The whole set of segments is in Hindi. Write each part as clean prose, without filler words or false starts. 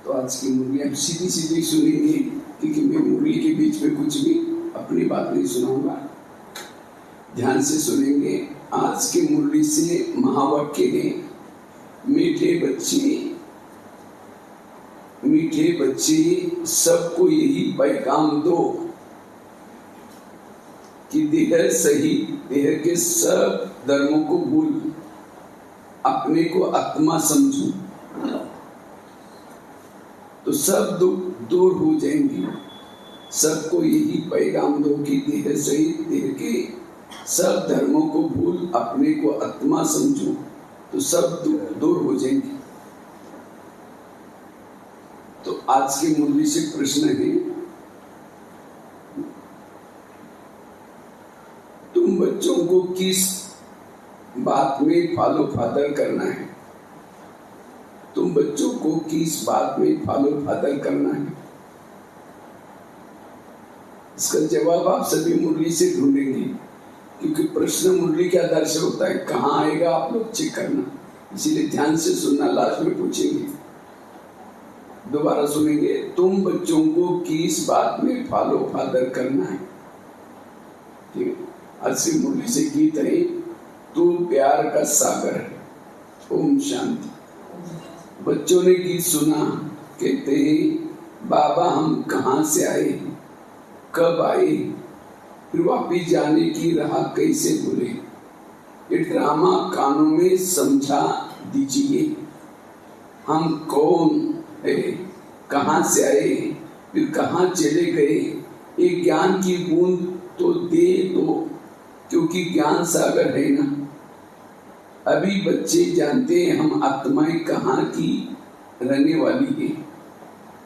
तो आज की मुरली हम सीधी सीधी सुनेंगे, क्योंकि मैं मुरली के बीच में कुछ भी अपनी बात नहीं सुनाऊंगा। ध्यान से सुनेंगे। आज की मुरली से महावाक्य है, मीठे बच्चे सबको यही पैगाम दो कि देह सही, देह के सब धर्मों को भूल अपने को आत्मा समझो तो सब दुख दूर हो जाएंगे। सबको यही पैगाम दो कि देह सहित देह के सब धर्मों को भूल अपने को आत्मा समझो तो सब दुख दूर हो जाएंगे। तो आज की मुरली से प्रश्न है, तुम बच्चों को किस बात में फॉलो फादर करना है? तुम बच्चों को किस बात में फॉलो फादर करना है? इसका जवाब आप सभी मुरली से ढूंढेंगे, क्योंकि प्रश्न मुरली के आधार से होता है। कहाँ आएगा आप लोग चेक करना, इसीलिए ध्यान से सुनना। लास्ट में पूछेंगे, दोबारा सुनेंगे, तुम बच्चों को किस बात में फॉलो फादर करना है? ठीक है। आज से मुरली से गीत है, तू प्यार का सागर है। ओम शांति। बच्चों ने गीत सुना, कहते हैं बाबा हम कहाँ से आए, कब आए, फिर वापिस जाने की राह कैसे भूले। ये ड्रामा कानों में समझा दीजिए, हम कौन है, कहाँ से आए, फिर कहाँ चले गए। एक ज्ञान की बूंद तो दे दो, क्योंकि ज्ञान सागर है ना। अभी बच्चे जानते हैं हम आत्माएं कहाँ की रहने वाली है।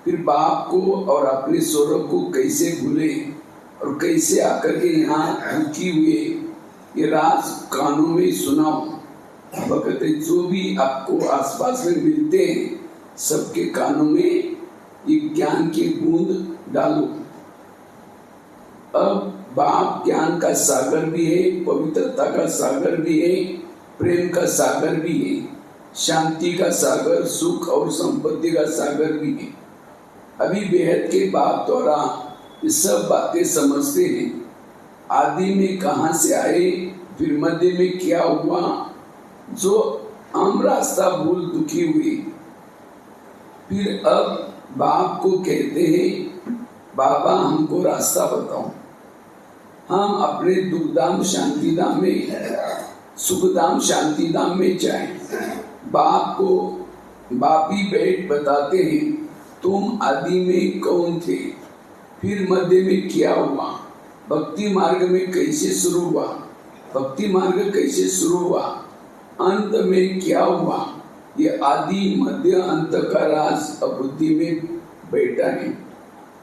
फिर बाप को और अपने स्वरूप को कैसे भूले और कैसे आकर के यहाँ रुकी हुए, ये राज कानों में सुनाओ। भगत जो भी आपको आसपास में मिलते हैं, सबके कानों में ये ज्ञान की बूंद डालो। अब बाप ज्ञान का सागर भी है, पवित्रता का सागर भी है, प्रेम का सागर भी है, शांति का सागर, सुख और संपत्ति का सागर भी है। अभी बेहद के बाप द्वारा ये सब बातें समझते हैं। आदि में कहाँ से आए, फिर मध्य में क्या हुआ, जो हम रास्ता भूल दुखी हुए। फिर अब बाप को कहते हैं बाबा हमको रास्ता बताओ। हम अपने दुखधाम शांतिधाम में, सुखधाम शांतिधाम में जाएं। बाप को बापी बैठ बताते हैं तुम आदि में कौन थे, फिर मध्य में क्या हुआ, भक्ति मार्ग में कैसे शुरू हुआ, भक्ति मार्ग कैसे शुरू हुआ, अंत में क्या हुआ। ये आदि मध्य अंत का राज अब बुद्धि में बैठा है।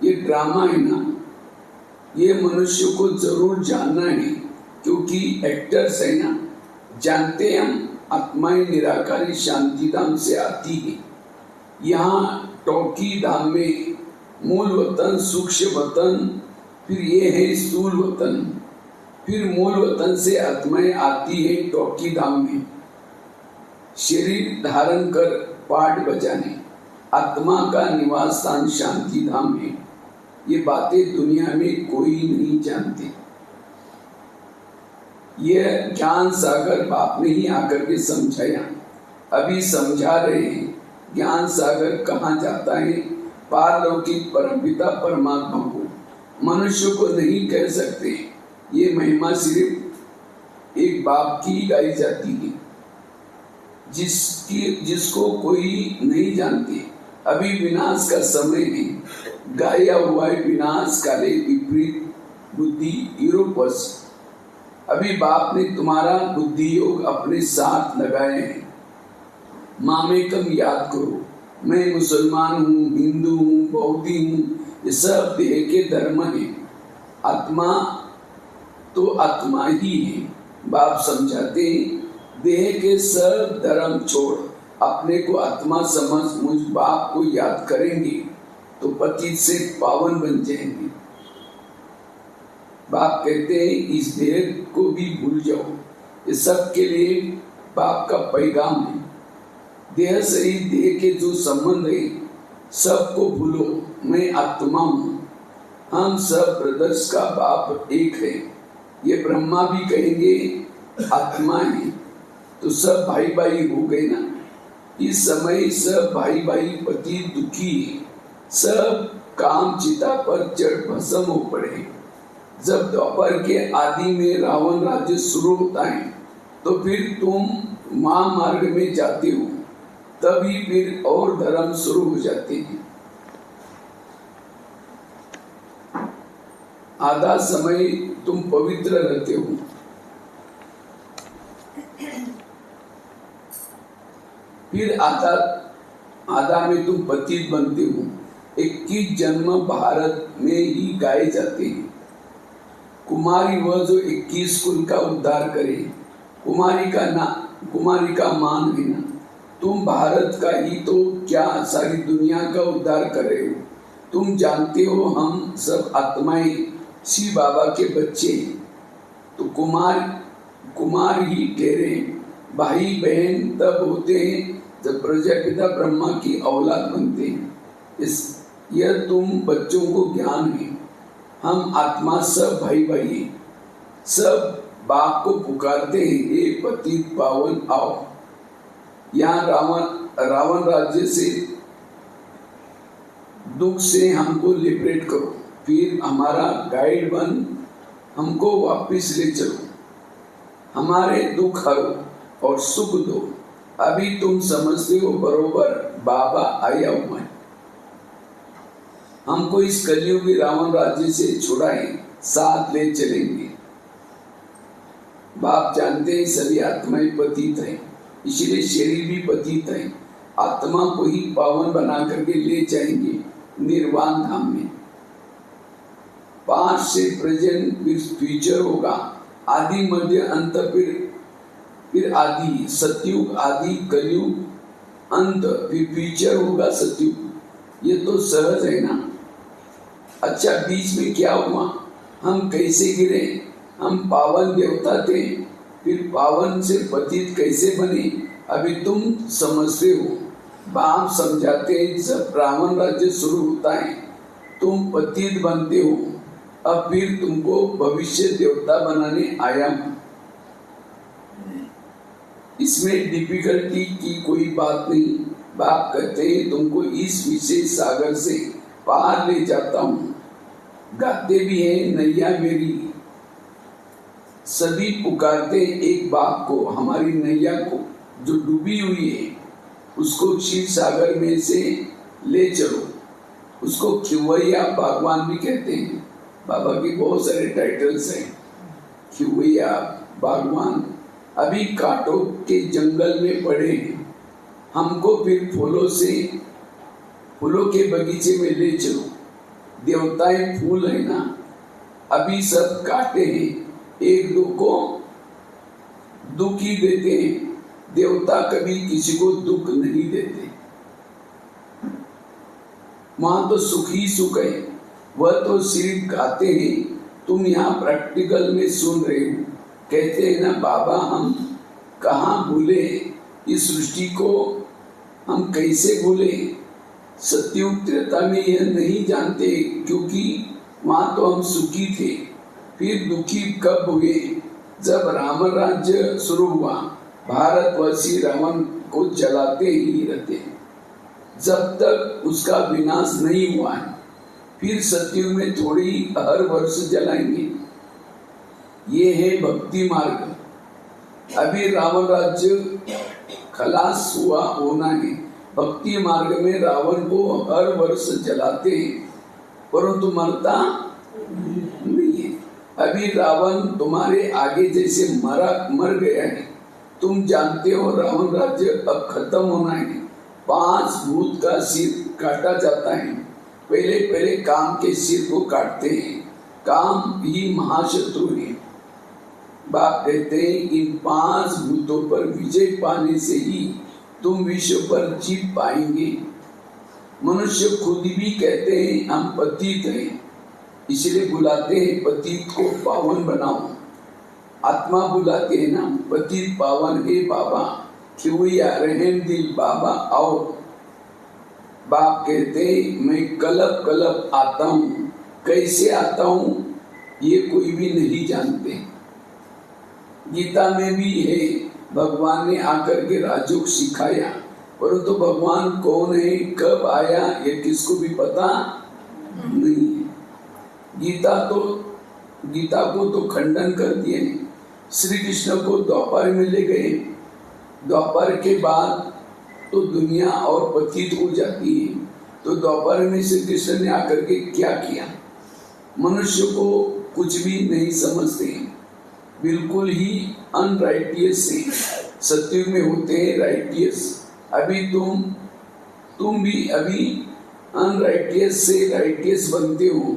ये ड्रामा है ना, ये मनुष्य को जरूर जानना है, क्योंकि एक्टर्स है ना। जानते हैं हम आत्माएं निराकारी शांति धाम से आती है। यहाँ टोकी धाम में मूल वतन, सूक्ष्म वतन, फिर ये है स्थूल वतन, फिर मूल वतन से आत्माएं आती है टोकी धाम में शरीर धारण कर पाठ बजाने। आत्मा का निवास स्थान शांति धाम है। ये बातें दुनिया में कोई नहीं जानते। यह ज्ञान सागर बाप ने ही आकर के समझाया, अभी समझा रहे हैं। ज्ञान सागर कहाँ जाता है? पारलौकिक परमपिता परमात्मा को। मनुष्य को नहीं कह सकते। ये महिमा सिर्फ एक बाप की गाई जाती है, जिसको कोई नहीं जानते। अभी विनाश का समय है, गाया हुआ है विनाश काले विपरीत बुद्धि यूरोपस। अभी बाप ने तुम्हारा बुद्धि योग अपने साथ लगाए हैं। मामेकम याद करो, मैं मुसलमान हूँ, हिंदू हूँ, बौद्धी हूँ, ये सब देह के धर्म है। आत्मा तो आत्मा ही है। बाप समझाते हैं देह के सब धर्म छोड़ अपने को आत्मा समझ मुझ बाप को याद करेंगे तो पतित से पावन बन जाएंगे। बाप कहते हैं इस देह को भी भूल जाओ। ये सब के लिए बाप का पैगाम है। देह से ही देह के जो संबंध है, सबको भूलो, मैं आत्मा हूँ, हम सब ब्रदर्स का बाप एक है। ये ब्रह्मा भी कहेंगे आत्मा है, तो सब भाई भाई हो गए ना। इस समय सब भाई भाई पति दुखी है, सब काम चिता पर चढ़ भस्म हो पड़े। जब द्वापर के आदि में रावण राज्य शुरू होता है, तो फिर तुम महामार्ग में जाते हो, तभी फिर और धर्म शुरू हो जाते हैं। आधा समय तुम पवित्र रहते हो, फिर आधा में तुम पतित बनते हो। 21 जन्म भारत में ही गाए जाते हैं। कुमारी वह जो 21 कुल का उद्धार करे, कुमारी का मान है ना। तुम भारत का ही तो क्या सारी दुनिया का उद्धार कर रहे हो। तुम जानते हो हम सब आत्माएं शिव बाबा के बच्चे हैं, तो कुमार ही ठहरे। भाई बहन तब होते हैं जब प्रजापिता ब्रह्मा की औलाद बनते हैं। यह तुम बच्चों को ज्ञान है। हम आत्मा सब भाई भाई हैं, सब बाप को पुकारते हैं, हे पतित पावन आओ। यहाँ रावण राज्य से दुख से हमको लिबरेट करो, फिर हमारा गाइड बन हमको वापस ले चलो, हमारे दुख हरो और सुख दो। अभी तुम समझते हो बरोबर बाबा आया हुआ है, हमको इस कलियुगी रावण राज्य से छुड़ाए, साथ ले चलेंगे। बाप जानते हैं सभी आत्माएं पतित हैं, इसलिए शरीर भी पतित है। आत्मा को ही पावन बना करके ले जाएंगे निर्वाण धाम में। पास्ट से प्रेजेंट फिर फ्यूचर होगा, आदि मध्य अंत, फिर आदि सतयुग, आदि कलयुग, अंत, फिर फ्यूचर होगा सतयुग। ये तो सहज है ना। अच्छा, बीच में क्या हुआ, हम कैसे गिरे? हम पावन देवता थे, फिर पावन से पतित कैसे बने? अभी तुम समझते हो, बाप समझाते हैं। जब रावण राज्य शुरू होता है तुम पतित बनते हो, अब फिर तुमको भविष्य देवता बनाने आया हूं। इसमें डिफिकल्टी की कोई बात नहीं। बाप कहते हैं तुमको इस विशेष सागर से पार ले जाता हूं। गाते भी हैं नैया मेरी, सभी पुकारते एक बाप को, हमारी नैया को जो डूबी हुई है उसको क्षीर सागर में से ले चलो। उसको खिवैया भगवान भी कहते हैं। बाबा के बहुत सारे टाइटल्स हैं, खिवैया भगवान। अभी कांटों के जंगल में पड़े हैं, हमको फिर फूलों के बगीचे में ले चलो। देवताएं फूल है ना, अभी सब काटे हैं, एक दो को दुख ही देते हैं। देवता कभी किसी को दुख नहीं देते, वहां तो सुख ही सुख है। वह तो सिर्फ गाते हैं, तुम यहाँ प्रैक्टिकल में सुन रहे हो। कहते हैं ना बाबा, हम कहाँ भूले इस सृष्टि को, हम कैसे भूले? सत्युग त्रेता में यह नहीं जानते, क्योंकि वहां तो हम सुखी थे। फिर दुखी कब हुए? जब रावण राज्य शुरू हुआ। भारतवासी रावण को जलाते ही रहते हैं जब तक उसका विनाश नहीं हुआ है। फिर सत्युग में थोड़ी हर वर्ष जलाएंगे। ये है भक्ति मार्ग। अभी रावण राज्य खलास हुआ होना है। भक्ति मार्ग में रावण को हर वर्ष जलाते हैं, परंतु मरता नहीं है। अभी रावण तुम्हारे आगे जैसे मर गया है। तुम जानते हो रावण राज्य अब खत्म होना है। 5 भूत का सिर काटा जाता है। पहले काम के सिर को काटते हैं। काम ही महाशत्रु है। बाप कहते हैं इन 5 भूतों पर विजय पाने से ही तुम विश्व पर जीत पाएंगे। मनुष्य खुद भी कहते हैं हम पतित हैं, इसलिए बुलाते हैं पतित को पावन बनाओ। आत्मा बुलाते हैं ना, पतित पावन हे बाबा, खिवैया रहम दिल बाबा आओ। बाप कहते मैं कलप कलप आता हूँ, कैसे आता हूँ ये कोई भी नहीं जानते। गीता में भी है, भगवान ने आकर के राजयोग सिखाया, परंतु तो भगवान कौन है, कब आया, ये किसको भी पता नहीं है। गीता को तो खंडन कर दिए। श्री कृष्ण को द्वापर में ले गए, द्वापर के बाद तो दुनिया और पतित हो जाती है। तो द्वापर में श्री कृष्ण ने आकर के क्या किया? मनुष्य को कुछ भी नहीं समझते, बिल्कुल ही अनराइटियस से। सत्युग में होते हैं राइटियस। अभी तुम भी अभी अनराइटियस से राइटियस बनते हो।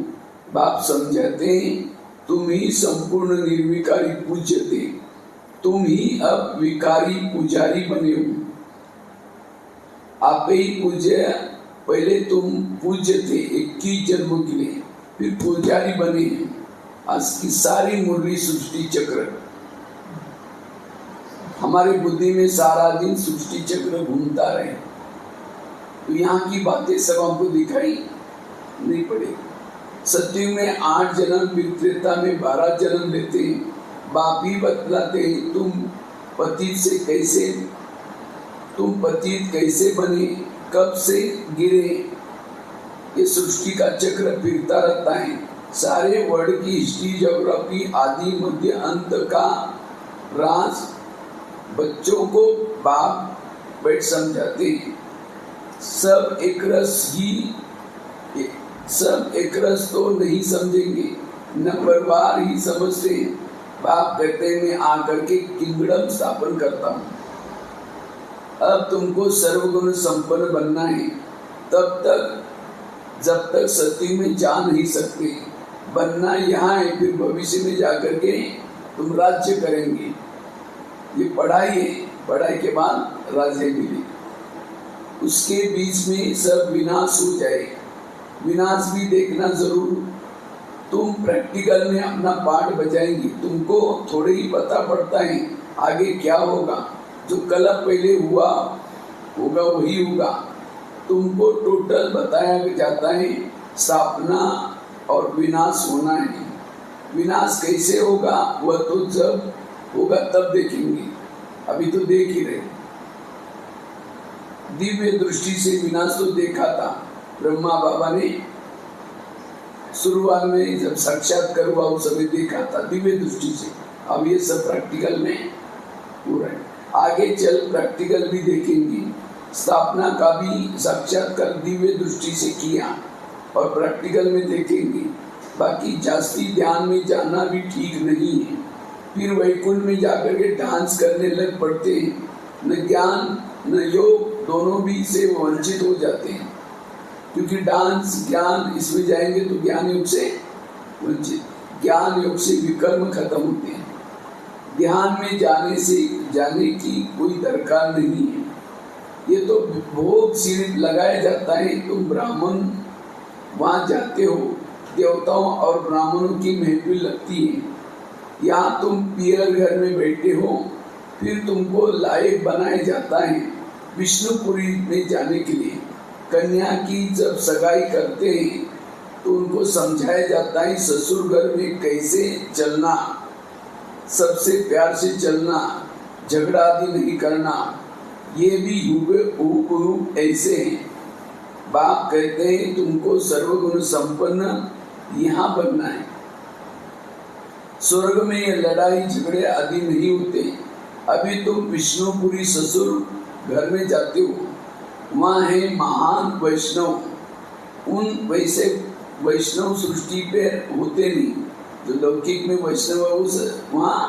बाप समझाते हैं तुम ही संपूर्ण निर्विकारी पूज्य थे, तुम ही अब विकारी पुजारी बने हो। आप ही पूज्य, पहले तुम पूज्य थे 21 जन्मों के लिए, फिर पुजारी बने हैं। आज की सारी मुरली सृष्टि चक्र, हमारी बुद्धि में सारा दिन सृष्टि चक्र घूमता रहे, तो यहाँ की बातें सब हमको दिखाई नहीं पड़ेगी। सत्युग में 8 जन्म, फिर त्रेता में 12 जन्म लेते हैं। बाप ही बतलाते हैं तुम पतित कैसे बने, कब से गिरे। ये सृष्टि का चक्र फिरता रहता है। सारे वर्ल्ड की हिस्ट्री, ज्योग्राफी, आदि मध्य अंत का राज बच्चों को बाप बैठ समझाते हैं। सब एक रस तो नहीं समझेंगे, न परिवार ही समझते हैं। बाप कहते हैं मैं आकर के किंगडम स्थापन करता हूँ। अब तुमको सर्वगुण संपन्न बनना है, जब तक सत्य में जा नहीं सकते। बनना यहाँ है, फिर भविष्य में जाकर के तुम राज्य करेंगे। ये पढ़ाई है, पढ़ाई के बाद राज्य मिले। उसके बीच में सब विनाश हो जाए, विनाश भी देखना जरूर। तुम प्रैक्टिकल में अपना पार्ट बजाएंगी, तुमको थोड़े ही पता पड़ता है आगे क्या होगा। जो कल पहले होगा वही होगा। तुमको टोटल बताया जाता है स्थापना और विनाश होना है। विनाश कैसे होगा वह तो जब होगा तब देखेंगे, अभी तो देख ही रहे। दिव्य दृष्टि से विनाश तो देखा था ब्रह्मा बाबा ने, शुरुआत में जब साक्षात्कार हुआ उस समय देखा था दिव्य दृष्टि से। अब ये सब प्रैक्टिकल में हो रहा है। आगे चल प्रैक्टिकल भी देखेंगे। स्थापना का भी साक्षात्कार दिव्य दृष्टि से किया और प्रैक्टिकल में देखेंगे। बाकी जास्ती ध्यान में जाना भी ठीक नहीं है। फिर वैकुंठ में जाकर के डांस करने लग पड़ते हैं। न ज्ञान न योग दोनों भी से वंचित हो जाते हैं, क्योंकि डांस ज्ञान इसमें जाएंगे तो ज्ञान योग से वंचित, ज्ञान योग से विकर्म खत्म होते हैं। ध्यान में जाने की कोई दरकार नहीं है। ये तो भोग सिर्फ लगाया जाता है। तुम ब्राह्मण वहाँ जाते हो, देवताओं और ब्राह्मणों की महफिल लगती है। यहाँ तुम पियर घर में बैठे हो, फिर तुमको लायक बनाया जाता है विष्णुपुरी में जाने के लिए। कन्या की जब सगाई करते हैं तो उनको समझाया जाता है ससुर घर में कैसे चलना, सबसे प्यार से चलना, झगड़ा आदि नहीं करना। ये भी हुबहू ऐसे हैं। बाप कहते हैं तुमको सर्वगुण संपन्न यहाँ बनना है। स्वर्ग में ये लड़ाई झगड़े आदि नहीं होते। अभी तुम विष्णुपुरी ससुर घर में जाते हो, वहाँ है महान वैष्णव। उन वैसे वैष्णव सृष्टि पे होते नहीं, जो लौकिक में वैष्णव वहाँ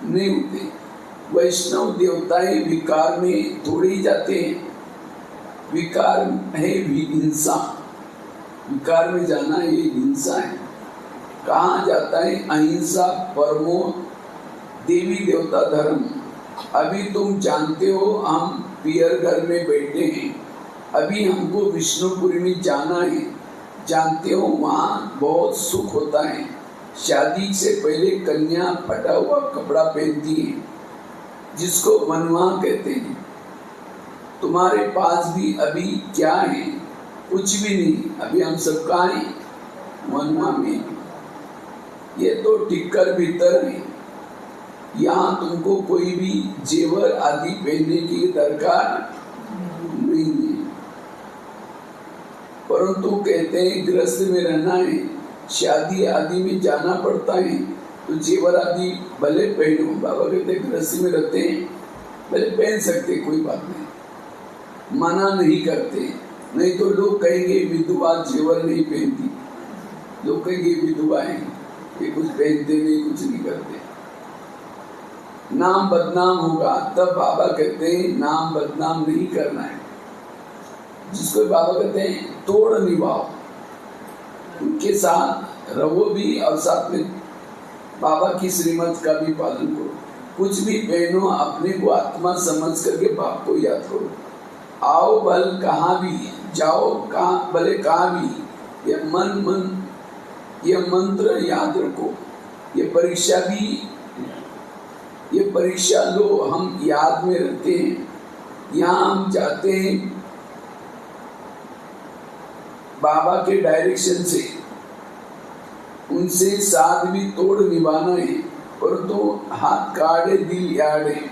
नहीं होते। वैष्णव देवताएं विकार में थोड़े ही जाते हैं। विकार है हिंसा, विकार में जाना ये हिंसा है। कहाँ जाता है? अहिंसा परमो देवी देवता धर्म। अभी तुम जानते हो हम पियर घर में बैठे हैं, अभी हमको विष्णुपुरी में जाना है। जानते हो वहाँ बहुत सुख होता है। शादी से पहले कन्या फटा हुआ कपड़ा पहनती है, जिसको मनवा कहते हैं। तुम्हारे पास भी अभी क्या है? कुछ भी नहीं। अभी हम सब कहाँ हैं? मनमा में। ये तो टिक्कर भीतर है। यहाँ तुमको कोई भी जेवर आदि पहनने की दरकार नहीं है। परंतु कहते हैं गृहस्थ में रहना है, शादी आदि में जाना पड़ता है, तो जेवर आदि भले पहनो। बाबा कहते हैं गृहस्थ में रहते हैं भले पहन सकते, कोई बात नहीं, मना नहीं करते। नहीं तो लोग कहेंगे विधवा जेवर नहीं पहनती, लोग कहेंगे विधवा है, ये कुछ पहनते नहीं, कुछ नहीं करते, नाम बदनाम होगा। तब बाबा कहते हैं नाम बदनाम नहीं करना है। जिसको बाबा कहते हैं तोड़ निभाओ, उनके साथ रहो भी और साथ में बाबा की श्रीमत का भी पालन करो। कुछ भी पहनो, अपने को आत्मा समझ करके बाप को याद करो। आओ बल कहाँ भी, जाओ कहाँ भले कहाँ भी, ये मंत्र याद रखो। ये परीक्षा लो, हम याद में रहते हैं। यहाँ हम जाते हैं बाबा के डायरेक्शन से, उनसे साथ भी तोड़ निभाना है। परंतु हाथ काढ़े दिल याड़े,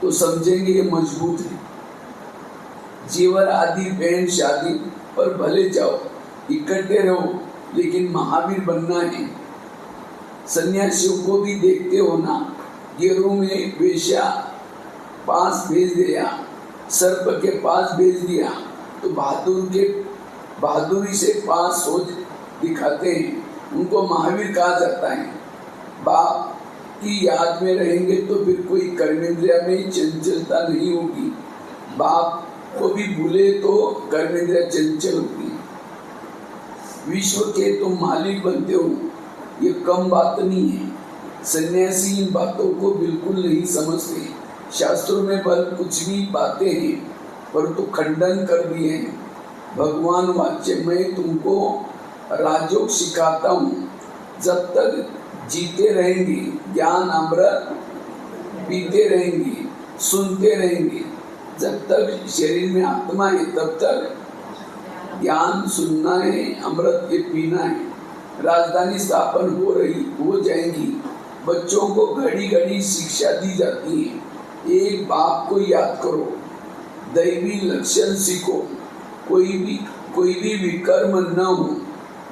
तो समझेंगे ये मजबूत है। जेवर आदि पहन शादी पर भले जाओ, इकट्ठे रहो, लेकिन महावीर बनना है। सन्यासियों को भी देखते हो ना, गिरोह में वेश्या पास भेज दिया, सर्प के पास भेज दिया, तो बहादुरी से पास सोच दिखाते हैं, उनको महावीर कहा जाता है। बाप की याद में रहेंगे तो फिर कोई कर्मेंद्रिया में चंचलता नहीं होगी। बाप को भी भूले तो कर्मेंद्रिया चंचल होगी। विश्व के तुम मालिक बनते हो, ये कम बात नहीं है। सन्यासी इन बातों को बिल्कुल नहीं समझते। शास्त्रों में बल कुछ भी बातें हैं, परंतु खंडन कर दिए हैं। भगवान वाच्य मैं तुमको राजयोग सिखाता हूँ। जब तक जीते रहेंगे, ज्ञान अमृत पीते रहेंगे, सुनते रहेंगे। जब तक शरीर में आत्मा है तब तक ज्ञान सुनना है, अमृत ये पीना है। राजधानी स्थापन हो जाएंगी। बच्चों को घड़ी घड़ी शिक्षा दी जाती है। एक बाप को याद करो, दैवी लक्षण सीखो, कोई भी विकर्म न हो,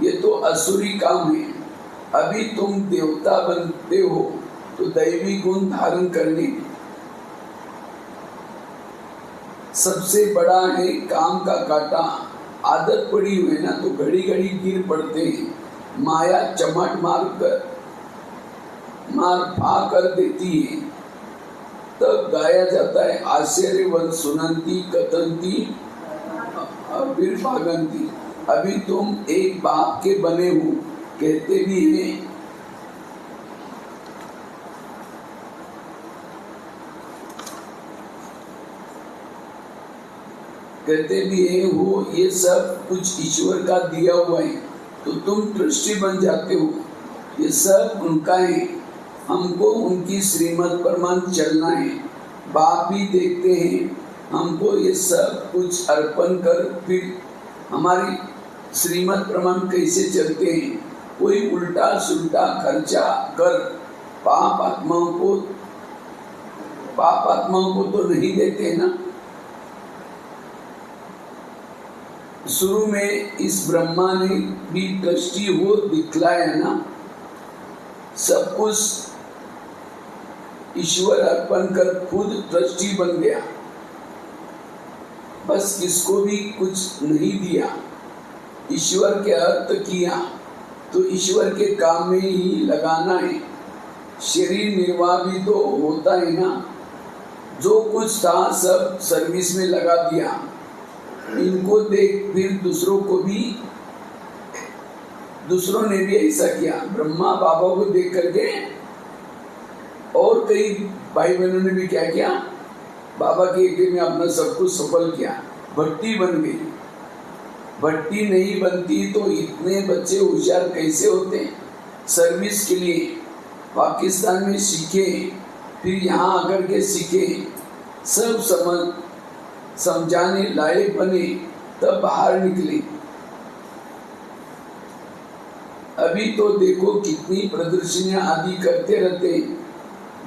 ये तो असुरी काम है। अभी तुम देवता बनते हो तो दैवी गुण धारण करने। सबसे बड़ा है काम का काटा। आदत पड़ी हुई है ना, तो घड़ी घड़ी गिर पड़ते हैं। माया चमट मार फा कर देती है। तब गाया जाता है आश्चर्यवंत सुनंती कथंती फिर भागंती। अभी तुम एक बाप के बने हो, कहते भी हैं हो, ये सब कुछ ईश्वर का दिया हुआ है, तो तुम ट्रस्टी बन जाते हो। ये सब उनका है, हमको उनकी श्रीमत पर मान चलना है। बाप भी देखते हैं हमको ये सब कुछ अर्पण कर फिर हमारी श्रीमत प्रमाण कैसे चलते हैं। कोई उल्टा सुल्टा खर्चा कर पाप आत्माओं को तो नहीं देते ना। शुरू में इस ब्रह्मा ने भी ट्रस्टी हो दिखलाया ना। सब कुछ ईश्वर अर्पण कर खुद ट्रस्टी बन गया। बस किसको भी कुछ नहीं दिया, ईश्वर के अर्थ किया, तो ईश्वर के काम में ही लगाना है। शरीर निर्वाह भी तो होता है ना। जो कुछ था सब सर्विस में लगा दिया। इनको देख फिर दूसरों ने भी ऐसा किया। ब्रह्मा बाबा को देख करके और कई भाई बहनों ने भी क्या किया, बाबा के यज्ञ में अपना सब कुछ सफल किया। भट्टी बन गई। भट्टी नहीं बनती तो इतने बच्चे होशियार कैसे होते। सर्विस के लिए पाकिस्तान में सीखे, फिर यहाँ आकर के सीखे, सब समझ समझाने लायक बने तब बाहर निकले। अभी तो देखो कितनी प्रदर्शनियां आदि करते रहते हैं,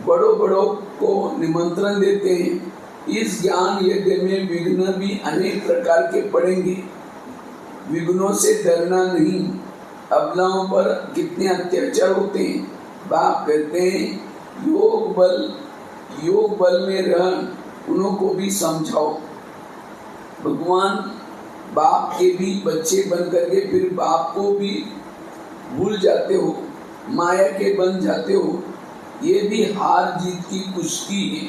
बड़ों बड़ों को निमंत्रण देते हैं। इस ज्ञान यज्ञ में विघ्न भी अनेक प्रकार के पड़ेंगे, विघ्नों से डरना नहीं। अबलाओं पर कितने अत्याचार होते हैं। बाप कहते हैं योग बल में रह उन्हों को भी समझाओ। भगवान बाप के भी बच्चे बन करके फिर बाप को भी भूल जाते हो, माया के बन जाते हो। ये भी हार जीत की कुश्ती है,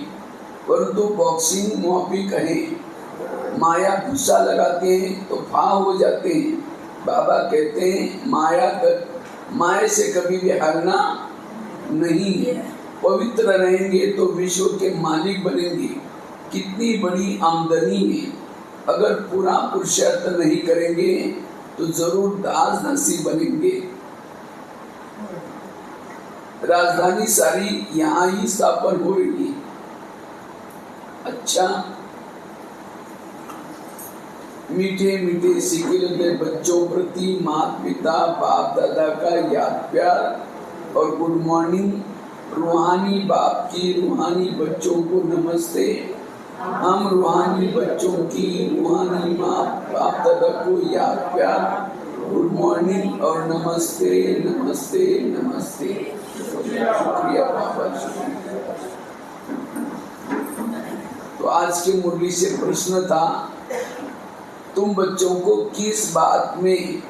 परंतु बॉक्सिंग मुआफी कहें। माया गुस्सा लगाते हैं तो फा हो जाते हैं। बाबा कहते हैं माया से कभी भी हारना नहीं है। पवित्र रहेंगे तो विश्व के मालिक बनेंगे। कितनी बड़ी आमदनी है। अगर पूरा पुरुषार्थ नहीं करेंगे तो जरूर दास दासी बनेंगे। राजधानी सारी यहाँ ही स्थापन हो रही है। अच्छा, मीठे मीठे सिखिलते बच्चों प्रति माता पिता बाप दादा का याद प्यार और गुड मॉर्निंग। रूहानी बाप की रूहानी बच्चों को नमस्ते। हम रूहानी बच्चों की रूहानी माँ बाप दादा को याद प्यार, गुड मॉर्निंग और नमस्ते नमस्ते नमस्ते। शुक्रिया बाबा, शुक्रिया। तो आज की मुरली से प्रश्न था, तुम बच्चों को किस बात में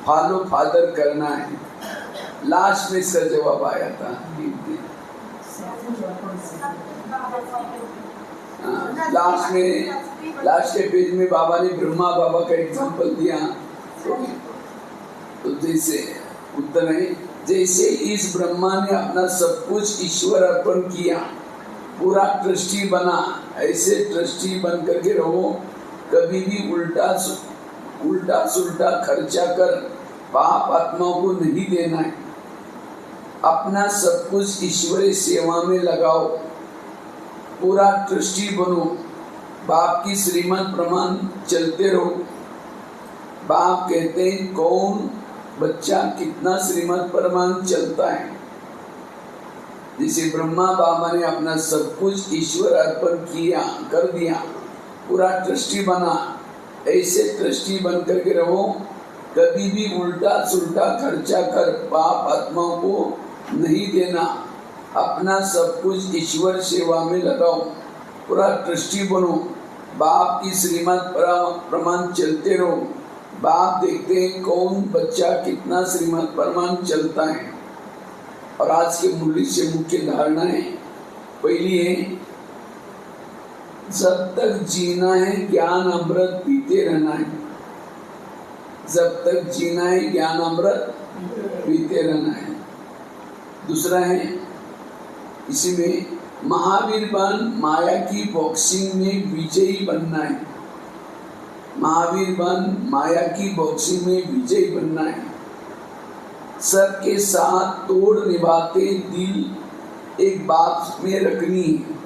फॉलो फादर करना है? लास्ट में इसका जवाब आया था। लास्ट के पेज में बाबा ने ब्रह्मा बाबा का एग्जांपल दिया। तो जैसे उत्तर है, जैसे इस ब्रह्मा ने अपना सब कुछ ईश्वर अर्पण किया, पूरा ट्रस्टी बना, ऐसे ट्रस्टी बन करके रहो। कभी भी उल्टा सुल्टा खर्चा कर पाप आत्माओं को नहीं देना है। अपना सब कुछ ईश्वरीय सेवा में लगाओ, पूरा ट्रस्टी बनो। बाप की श्रीमत प्रमाण चलते रहो। बाप कहते हैं कौन बच्चा कितना श्रीमत प्रमाण चलता है। जिसे ब्रह्मा बाबा ने अपना सब कुछ ईश्वर अर्पण किया, कर दिया, पूरा ट्रस्टी बना, ऐसे ट्रस्टी बन करके रहो। कभी भी उल्टा सुल्टा खर्चा कर पाप आत्माओं को नहीं देना। अपना सब कुछ ईश्वर सेवा में लगाओ, पूरा ट्रस्टी बनो। बाप की श्रीमत प्रमाण चलते रहो। बाप देखते हैं कौन बच्चा कितना श्रीमत प्रमाण चलता है। और आज के मुरली से मुख्य धारणा है, पहली है, जब तक जीना है ज्ञान अमृत पीते रहना है। जब तक जीना है ज्ञान अमृत पीते रहना है। दूसरा है, इसी में महावीर बन माया की बॉक्सिंग में विजयी बनना है। महावीर बन माया की बॉक्सिंग में विजयी बनना है। सबके साथ तोड़ निभाते दिल एक बात में रखनी है।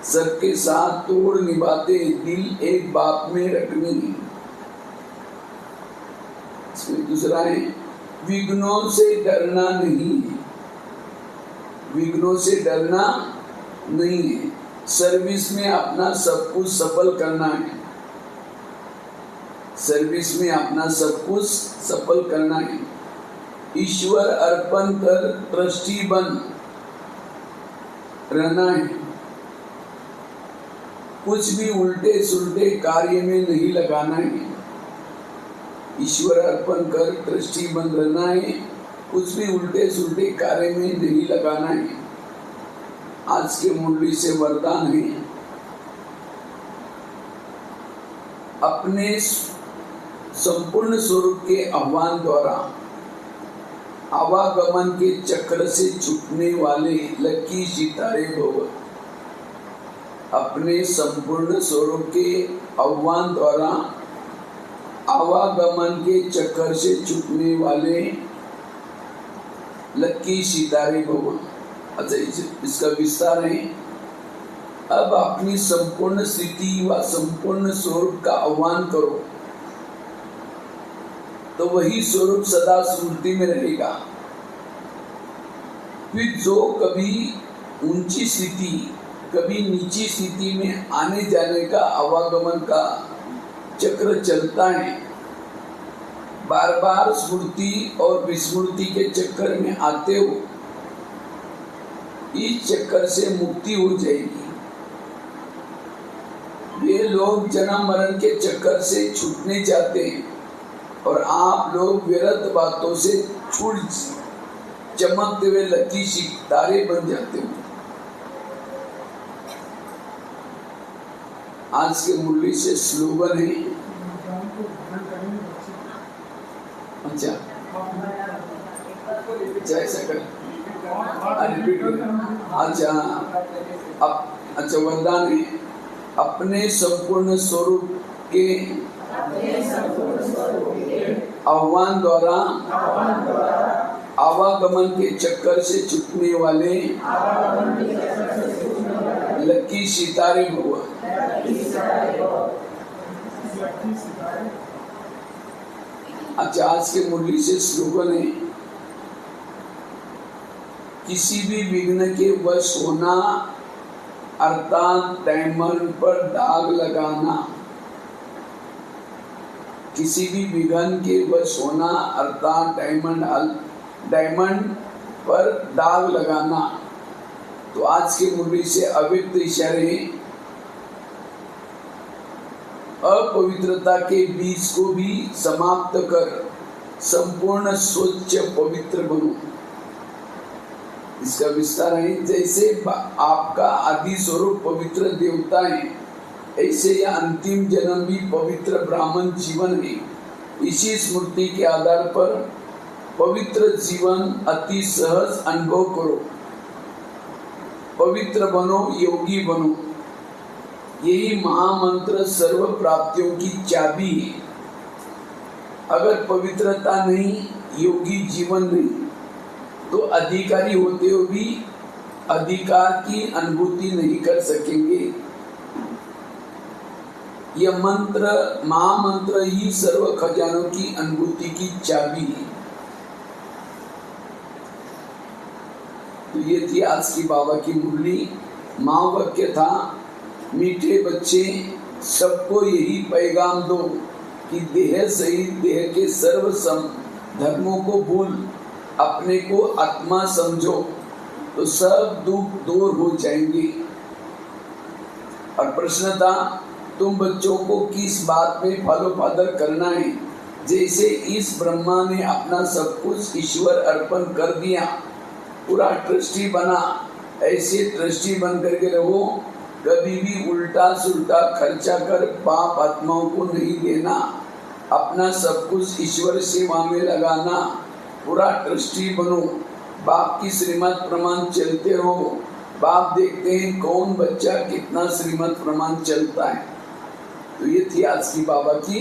सबके साथ तोड़ निभाते दिल एक बात में रखनी है। इसमें दूसरा है, विघ्नों से डरना नहीं है। विघ्नों से डरना नहीं है। सर्विस में अपना सब कुछ सफल करना है। सर्विस में अपना सब कुछ सफल करना है। ईश्वर अर्पण कर ट्रस्टी बन रहना है। कुछ भी उल्टे सुल्टे कार्य में नहीं लगाना है। ईश्वर अर्पण कर ट्रस्टी बन रहना है। कुछ भी उल्टे सुल्टे कार्य में नहीं लगाना है। आज के मुरली से वरदान है, अपने संपूर्ण स्वरूप के आह्वान द्वारा आवागमन के चक्र से छूटने वाले लकी सितारे भव। अपने संपूर्ण स्वरूप के आह्वान द्वारा आवागमन के चक्कर से छूटने वाले लकी सितारे भव। अच्छा, इसका विस्तार है, अब अपनी संपूर्ण स्थिति व संपूर्ण स्वरूप का आह्वान करो, तो वही स्वरूप सदा स्मृति में रहेगा। फिर जो कभी ऊंची स्थिति कभी नीची स्थिति में आने जाने का आवागमन का चक्र चलता है, बार बार स्मृति और विस्मृति के चक्कर में आते हो, इस चक्कर से मुक्ति हो जाएगी। वे लोग जन्म मरण के चक्कर से छूटने चाहते हैं और आप लोग व्यर्थ बातों से छूट चमकते हुए लकी सितारे बन जाते हो। आज के मुरली से स्लोगन है, अच्छा ऐसा कर, अच्छा वरदान है, अपने संपूर्ण स्वरूप के आह्वान द्वारा आवागमन के चक्कर से छूटने वाले लकी सितारे भगवान। अच्छा आज के मुरली से स्लोगन है, किसी भी विघ्न के वश होना अर्थात डायमंड पर दाग लगाना। किसी भी विघ्न के वश होना अर्थात डायमंड पर दाग लगाना। तो आज के मुरली से अव्यक्त इशारे, अपवित्रता के बीज को भी समाप्त कर संपूर्ण स्वच्छ पवित्र बनो। इसका विस्तार है, जैसे आपका आदि स्वरूप पवित्र देवता है, ऐसे यह अंतिम जन्म भी पवित्र ब्राह्मण जीवन है। इसी स्मृति के आधार पर पवित्र जीवन अति सहज अनुभव करो, पवित्र बनो, योगी बनो। यही महामंत्र सर्व प्राप्तियों की चाबी है। अगर पवित्रता नहीं, योगी जीवन नहीं, तो अधिकारी होते हुए भी अधिकार की अनुभूति नहीं कर सकेंगे। यह मंत्र, महामंत्र ही सर्व खजानों की अनुभूति की चाबी है। तो ये थी आज की बाबा की मुरली। महावाक्य था, मीठे बच्चे सबको यही पैगाम दो कि देह सहित देह के सर्व धर्मों को भूल अपने को आत्मा समझो, तो सब दुख दूर हो जाएंगे। और प्रश्न था, तुम बच्चों को किस बात में फॉलो फादर करना है? जैसे इस ब्रह्मा ने अपना सब कुछ ईश्वर अर्पण कर दिया, पूरा ट्रस्टी बना, ऐसे ट्रस्टी बन करके रहो। कभी भी उल्टा सुल्टा खर्चा कर पाप आत्माओं को नहीं देना, अपना सब कुछ ईश्वर सेवा में लगाना, पूरा ट्रस्टी बनो। बाप की श्रीमत प्रमाण चलते रहो। बाप देखते हैं कौन बच्चा कितना श्रीमत प्रमाण चलता है। तो ये थी आज की बाबा की